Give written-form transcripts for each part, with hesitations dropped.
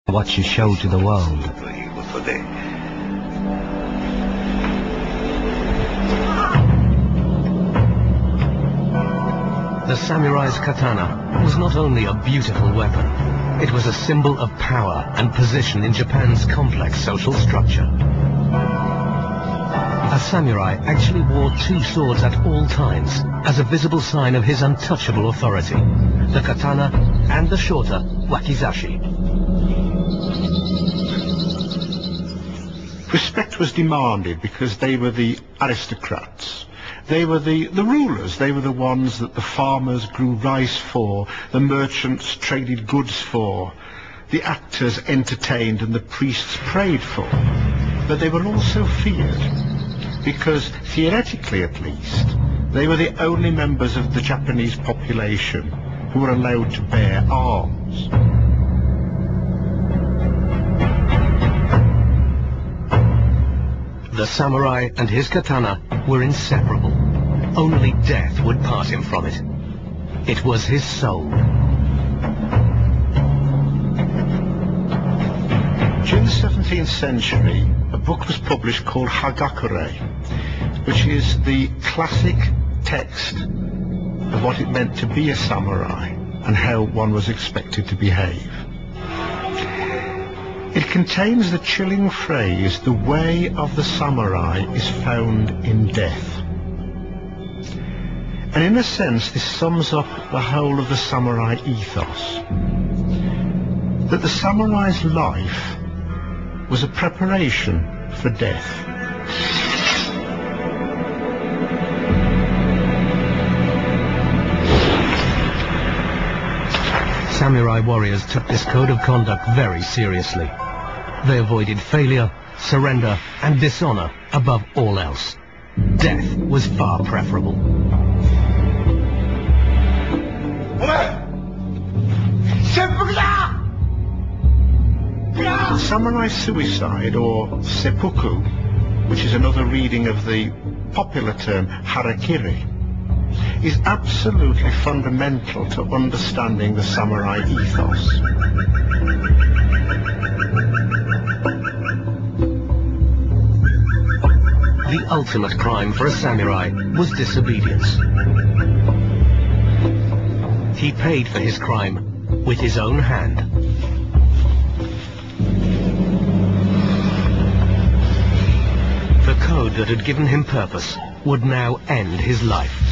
What you show to the world. The samurai's katana was not only a beautiful weapon, it was a symbol of power and position in Japan's complex social structure. A samurai actually wore two swords at all times as a visible sign of his untouchable authority, the katana and the shorter wakizashi. Respect was demanded because they were the aristocrats. They were the rulers. They were the ones that the farmers grew rice for, the merchants traded goods for, the actors entertained and the priests prayed for. But they were also feared because, theoretically at least, they were the only members of the Japanese population who were allowed to bear arms. The samurai and his katana were inseparable. Only death would part him from it. It was his soul. During the 17th century, a book was published called Hagakure, which is the classic text of what it meant to be a samurai and how one was expected to behave. It contains the chilling phrase, "The way of the samurai is found in death." And in a sense, this sums up the whole of the samurai ethos. That the samurai's life was a preparation for death. Samurai warriors took this code of conduct very seriously. They avoided failure, surrender, and dishonor above all else. Death was far preferable. Samurai suicide, or seppuku, which is another reading of the popular term harakiri, is absolutely fundamental to understanding the samurai ethos. The ultimate crime for a samurai was disobedience. He paid for his crime with his own hand. The code that had given him purpose would now end his life.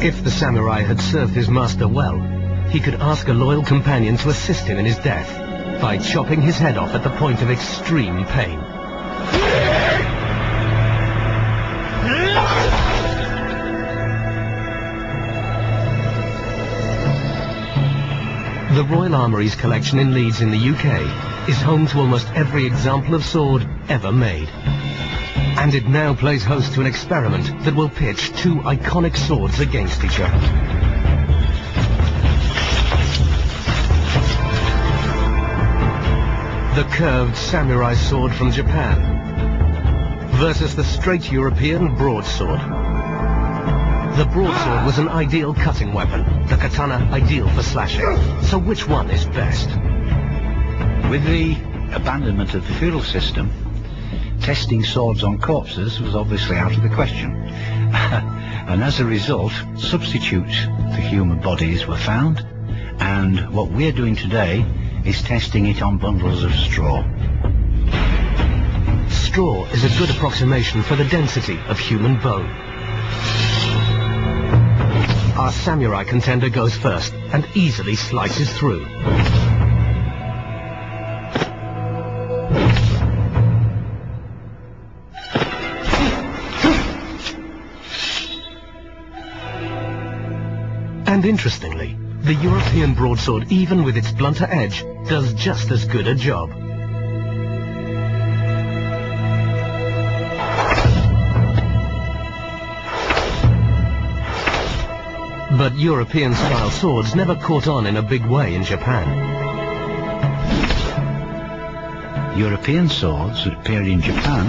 If the samurai had served his master well, he could ask a loyal companion to assist him in his death by chopping his head off at the point of extreme pain. The Royal Armouries collection in Leeds in the UK is home to almost every example of sword ever made. And it now plays host to an experiment that will pitch two iconic swords against each other. The curved samurai sword from Japan versus the straight European broadsword. The broadsword was an ideal cutting weapon, the katana ideal for slashing. So which one is best? With the abandonment of the feudal system, testing swords on corpses was obviously out of the question. And as a result, substitutes for human bodies were found, and what we're doing today is testing it on bundles of straw. Straw is a good approximation for the density of human bone. Our samurai contender goes first and easily slices through. And interestingly, the European broadsword, even with its blunter edge, does just as good a job. But European-style swords never caught on in a big way in Japan. European swords that appeared in Japan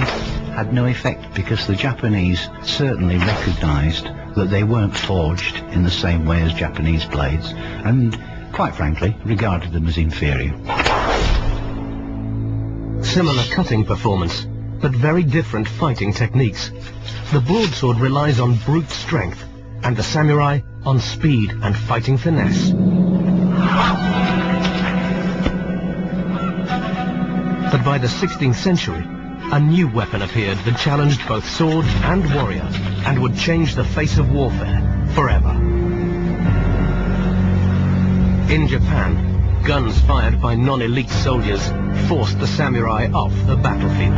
had no effect because the Japanese certainly recognized that they weren't forged in the same way as Japanese blades, and, quite frankly, regarded them as inferior. Similar cutting performance, but very different fighting techniques. The broadsword relies on brute strength, and the samurai on speed and fighting finesse. But by the 16th century, a new weapon appeared that challenged both sword and warrior, and would change the face of warfare forever. In Japan, guns fired by non-elite soldiers forced the samurai off the battlefield.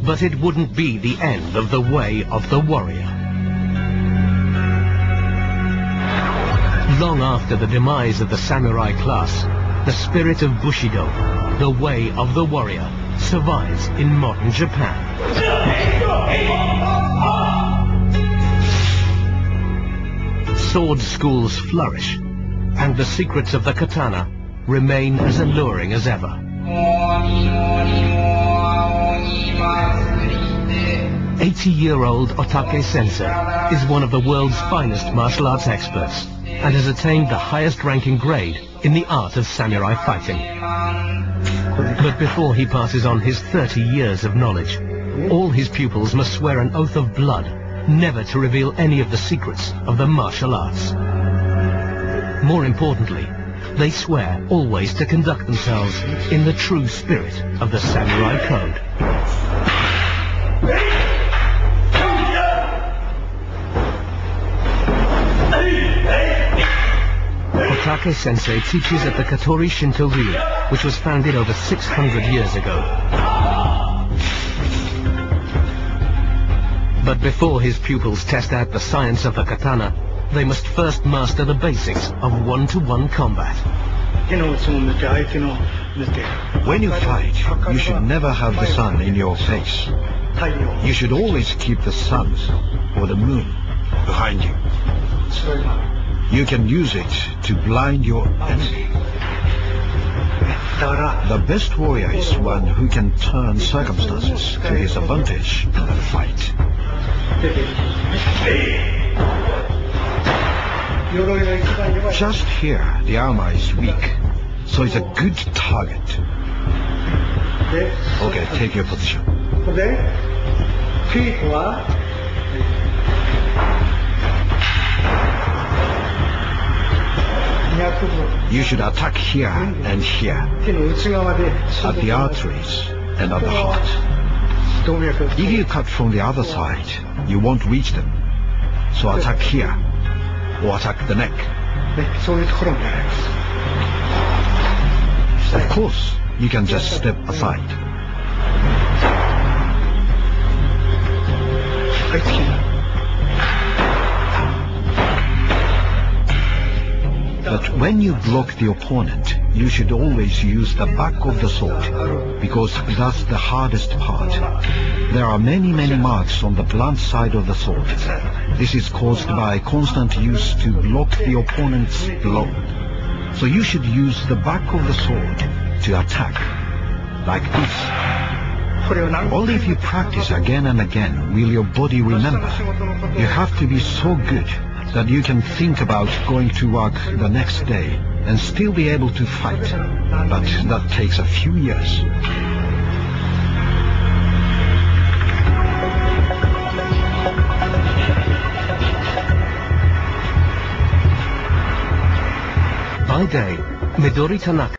But it wouldn't be the end of the way of the warrior. Long after the demise of the samurai class, the spirit of Bushido, the way of the warrior, survives in modern Japan. Sword schools flourish, and the secrets of the katana remain as alluring as ever. 80-year-old Otake Sensei is one of the world's finest martial arts experts, and has attained the highest ranking grade in the art of samurai fighting. But before he passes on his 30 years of knowledge, all his pupils must swear an oath of blood never to reveal any of the secrets of the martial arts. More importantly, they swear always to conduct themselves in the true spirit of the samurai code. Otake Sensei teaches at the Katori Shinto Ryu, which was founded over 600 years ago. But before his pupils test out the science of the katana, they must first master the basics of one-to-one combat. When you fight, you should never have the sun in your face. You should always keep the sun or the moon behind you. You can use it to blind your enemy. The best warrior is one who can turn circumstances to his advantage in a fight. Just here, the armor is weak, so it's a good target. Okay, take your position. You should attack here and here, at the arteries and at the heart. If you cut from the other side, you won't reach them. So attack here, or attack the neck. Of course, you can just step aside. But when you block the opponent, you should always use the back of the sword, because that's the hardest part. There are many marks on the blunt side of the sword. This is caused by constant use to block the opponent's blow. So you should use the back of the sword to attack, like this. Only if you practice again and again will your body remember. You have to be so good that you can think about going to work the next day and still be able to fight. But that takes a few years. By day, Midori Tanaka